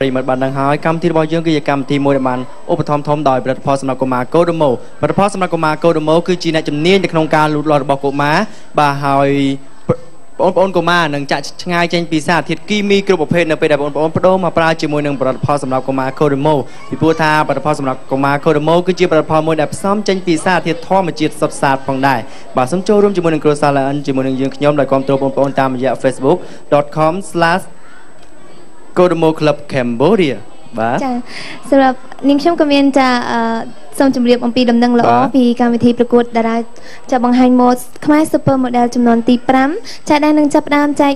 ប្រិមត្តបានដឹងហើយកម្មវិធីរបស់យើងគឺជាកម្មវិធីមួយដែលបានឧបត្ថម្ភធំដោយផលិតផលសម្រាប់កុមារកូដូម៉ូផលិតផលសម្រាប់កុមារកូដូម៉ូគឺជាអ្នកជំនាញនៅក្នុងការលូតលាស់របស់កុមារបាទហើយបងប្អូនកុមារនឹងចាក់ឆ្ងាយចេញពីសារធាតុគីមីគ្រប់ប្រភេទនៅពេលដែលបងប្អូនបដូរមកប្រើជាមួយនឹងផលិតផលសម្រាប់កុមារកូដូម៉ូពីព្រោះថាផលិតផលសម្រាប់កុមារកូដូម៉ូគឺជាផលិតផលមួយដែលផ្សំចេញពីសារធាតុធម្មជាតិសុទ្ធសាធផងដែរបាទសូមចូលរួមជាមួយនឹងគ្រួសារល្អិនជាមួយនឹងយើងខ្ញុំដោយគ្រប់គ្រងបងប្អូនតាមរយៈ facebook.com/Kodomo Club Cambodia បាទចាសម្រាប់នាងខ្ញុំក៏មានចាសូមជម្រាបអំពីដំណឹងល្អពីកម្មវិធីប្រកួតតារាចាបង្ហាញម៉ូដខ្មែរ Super Model ចំនួនទី5ចាដែលនឹងចាប់ផ្ដើមចែក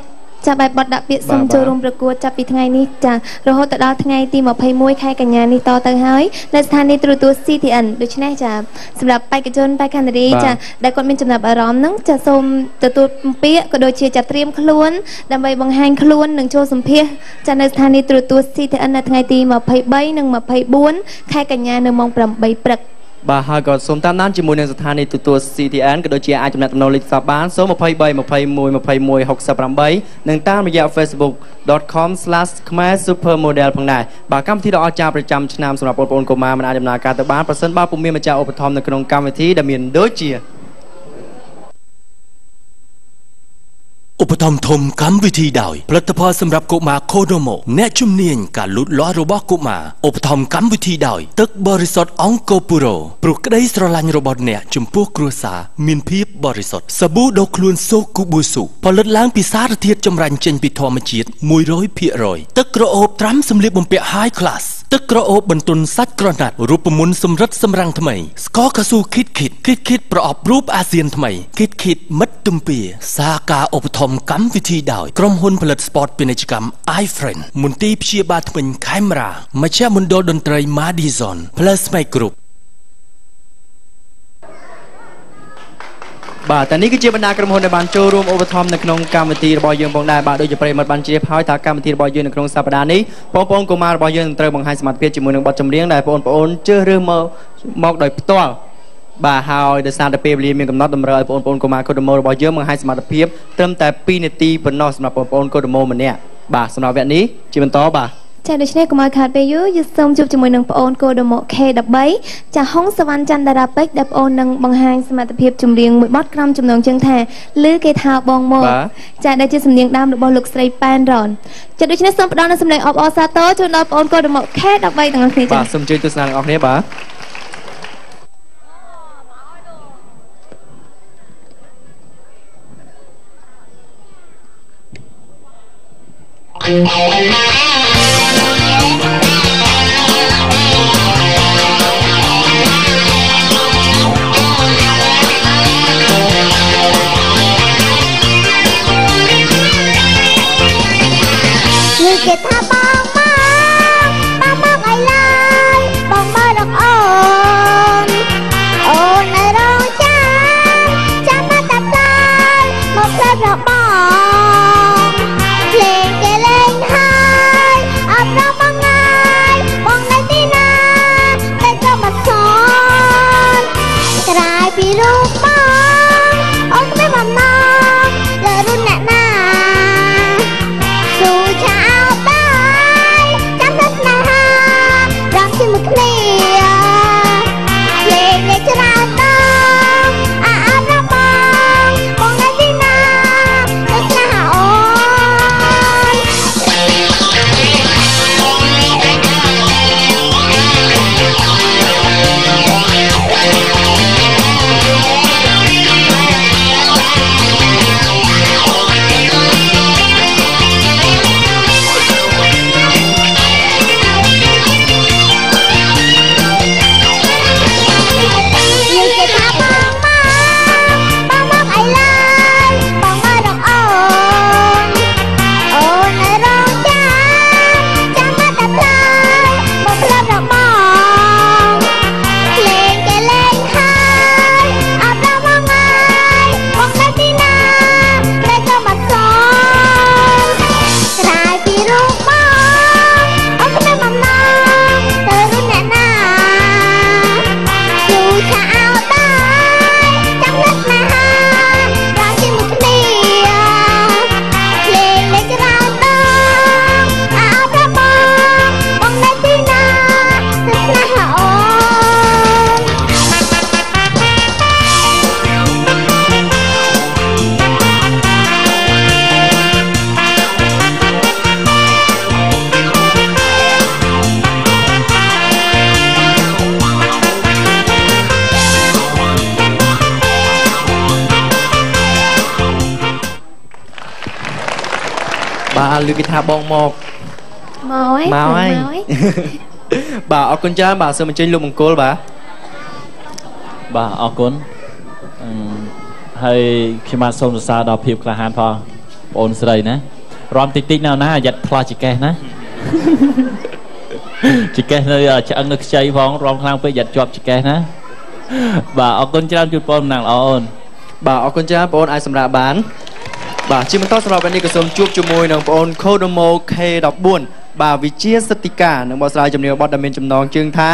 ចាប់បែបបត់ដាក់ពាក្យសូមចូលរួមប្រកួតចាប់ពីថ្ងៃនេះចារហូតដល់ថ្ងៃទី21ខែកញ្ញានេះតទៅហើយនៅស្ថានីយ៍ទូរទស្សន៍ CTN ដូច្នេះចាសម្រាប់បេក្ខជនបេក្ខនារីចាដែលគាត់មានចំណាប់អារម្មណ៍ហ្នឹងចាសូមទទួលពាក្យក៏ដូចជាចាត្រៀមខ្លួនដើម្បីបង្ហាញខ្លួននិងចូលសម្ភាសចានៅស្ថានីយ៍ទូរទស្សន៍ CTN នៅថ្ងៃទី23និង24ខែកញ្ញានៅម៉ោង8ព្រឹកបាទហើយក៏សូមតាមដានជាមួយនឹងស្ថានីយ៍ទូរទស្សន៍ CTN ក៏ដូចជាអាចចំណាក់ទំនងលេខទូរស័ព្ទបាន023 21 21 68និងតាមរយៈ facebook.com/khmersupermodel ផងដែរបាទកម្មវិធីដ៏អស្ចារ្យប្រចាំឆ្នាំសម្រាប់បងប្អូនកុមារមិនអាចដំណើរការទៅបានប្រសិនបើពុំមានម្ចាស់ឧបត្ថម្ភនៅក្នុងកម្មវិធីដែលមានដូចជាឧបត្ថម្ភធំកម្មវិធីដោយផលិតផលសម្រាប់កុមារ Kodomo អ្នកជំនាញការលូតលាស់របស់កុមារឧបត្ថម្ភកម្មវិធីដោយទឹកបរិសុទ្ធអង្គរពុរព្រោះក្តីស្រឡាញ់របស់អ្នកចំពោះគ្រួសារមានភាពបរិសុទ្ធសាប៊ូដុសខ្លួនសូគូប៊ូស៊ូផលិតឡើងពីសារធាតុចម្រាញ់ចេញពីធម្មជាតិ 100% ទឹកក្រអូបត្រាំសម្លៀកបំពាក់ High Class ទឹកក្រអូបបន្ទន់សាច់ក្រណាត់រូបមន្តសម្រិតសម្រាំងថ្មីស្ករកៅស៊ូគិតប្រអប់រូបអាស៊ានថ្មីគិតមិត្តទំពាសាការឧបត្ថម្ភកម្មវិធីដោយក្រុមហ៊ុនផលិត Sport ពាណិជ្ជកម្ម iFriend មន្ទីរព្យាបាលធ្មេញខេមរាមជ្ឈមណ្ឌលតន្ត្រី Madison Plus Make Group បាទតែនេះគឺជាបណ្ដាក្រុមហ៊ុនដែលបានចូលរួមឧបត្ថម្ភនៅក្នុងកម្មវិធីរបស់យើងផងដែរបាទដូចជាប្រិមត្តបានជ្រាបហើយថាកម្មវិធីរបស់យើងនៅក្នុងសប្ដាហ៍នេះបងប្អូនកុមាររបស់យើងនឹងត្រូវបង្ហាញសមត្ថភាពជាមួយនឹងបទចម្រៀងដែលបងប្អូនជ្រើសរើសមកដោយផ្ទាល់បាទហើយដោយសារតែពេលវេលាមានកំណត់តម្រូវឲ្យបងប្អូនកុមារកូដូម៉ូរបស់យើងបង្ហាញសមត្ថភាពត្រឹមតែ2នាទីប៉ុណ្ណោះសម្រាប់បងប្អូនកូដូម៉ូម្នាក់បាទសម្រាប់វគ្គនេះជាបន្តបាទចាដូច្នេះកុំឲ្យខាតពេលយូរយើងសូមជួបជាមួយនឹងប្អូនកូដូម៉ូ K13 ចាហុងសវណ្ណច័ន្ទតារាពេជ្រដែលប្អូននឹងបង្ហាញសមត្ថភាពចម្រៀងមួយបទក្រោមចំណងជើងថាឮគេថាបងមកចាដែលជាសំនៀងដើមរបស់លោកស្រីប៉ែនរ៉នចាដូច្នេះសូមផ្ដល់នូវសំឡេងអបអរសាទរជូនដល់ប្អូនកូដូម៉ូ K13 ទាំងអស់គ្នាចាបាទសូមជួយទស្សនាទាំងអស់គ្នាបាទគេថាបងមកអីឡើយបងមកដល់អូននៅរងចាំមកតាផ្លាយមកផ្លាយរបស់បងលេងគេលេងហើយ បានលឺគេថាបងមកហើយបាទអរគុណច្រើនបាទសូមអញ្ជើញលោកមង្គលបាទអរគុណហើយខ្ញុំបាទសូមសរសើរដល់ភាពក្លាហានផងបងអូនស្រីណារំតិចតិចណាអាយ៉ាត់ផ្លាស់ចកេះណាចកេះនៅឆ្អឹងនៅខ្ចីផងរំខ្លាំងពេកយ៉ាត់ជាប់ចកេះណាបាទអរគុណច្រើនជូនបងណាងល្អអូនបាទអរគុណច្រើនបងអូនអាចសម្រាប់បានបាទជាបន្តសម្រាប់ពេលនេះក៏សូមជួបជាមួយនឹងបងអូន Kodomo K14 បាទវិជាសិទ្ធិកានឹងបកស្រាយជំនាញបទដែលមានចំណងជើងថា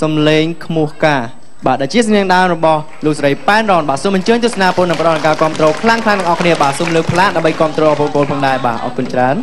សំឡេងខ្មោះការបាទដែលជាសញ្ញាដើមរបស់លោកស្រីប៉ែនរ៉នបាទសូមអញ្ជើញទស្សនាពលនឹងផ្ដល់ការគ្រប់គ្រងខ្លាំងៗទាំងអស់គ្នាបាទសូមលើកផ្លាកដើម្បីគ្រប់គ្រងបងប្អូនផងដែរបាទអរគុណច្រើន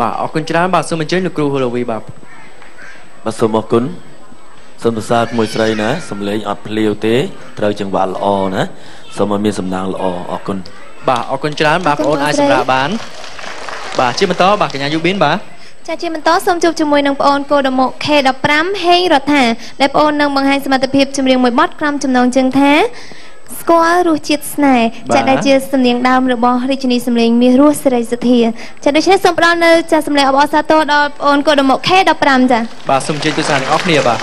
បាទអរគុណច្រើនបាទសូមអញ្ជើញលោកគ្រូហូឡូវីបាទសូមអរគុណសូមសរសើរមួយស្រីណាសំឡេងអត់ភ្លាវទេត្រូវចង្វាក់ល្អណាសូមឲ្យមានសំណាងល្អអរគុណបាទអរគុណច្រើនបាទបងអូនអាចសម្រាប់បានបាទជាបន្តបាទកញ្ញាយូប៊ីនបាទចាជាបន្តសូមជួបជាមួយនឹងបងអូន Kodomo K15 ហេងរដ្ឋាដែលបងអូននឹងបង្ហាញសមត្ថភាពចម្រៀងមួយបទក្រោមចំណងជើងថាស្គាល់រសជាតិស្នេហ៍ចាដែលជាសំនៀងដើមរបស់រាជិនីសំឡេងមាសរស់សេរីសុទ្ធាចាដូច្នេះសូមផ្ដល់នៅចាសំឡេងអបអរសាទរដល់បងអូន Kodomo K15 ចាបាទសូមអញ្ជើញទស្សនាទាំងអស់គ្នាបាទត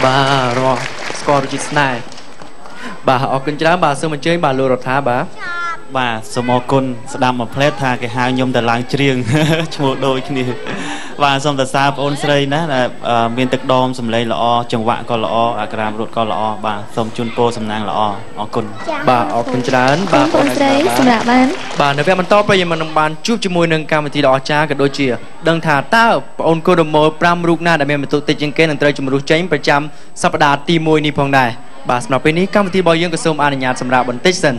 បាទរស់ស្គាល់រជីស្នេហ៍បាទអរគុណច្រើនបាទសូមអញ្ជើញបាទលោករដ្ឋាបាទ បាទសូមអរគុណស្ដាប់មកផ្លែតថាគេហៅខ្ញុំទៅឡើងច្រៀង ឈ្មោះដូចគ្នាបាទសូមសរសើរបងអូនស្រីណាដែលមានទឹកដមសម្លេងល្អចង្វាក់ក៏ល្អអាក្រាមរត់ក៏ល្អបាទសូមជូនពរសំណាងល្អអរគុណបាទអរគុណច្រើនបាទបងស្រីសម្រាប់បានបាទនៅវគ្គបន្តទៅយើងនឹងបានជួបជាមួយនឹងកម្មវិធីដ៏អស្ចារ្យក៏ដូចជាដឹងថាតើបងអូនកូដូម៉ូ5រូបណាដែលមានបន្ទុកតិចជាងគេនឹងត្រូវជំរុះចេញប្រចាំសប្តាហ៍ទី1នេះផងដែរបាទសម្រាប់ពេលនេះកម្មវិធីរបស់យើងក៏សូមអនុញ្ញាតសម្រាប់បន្តិចសិន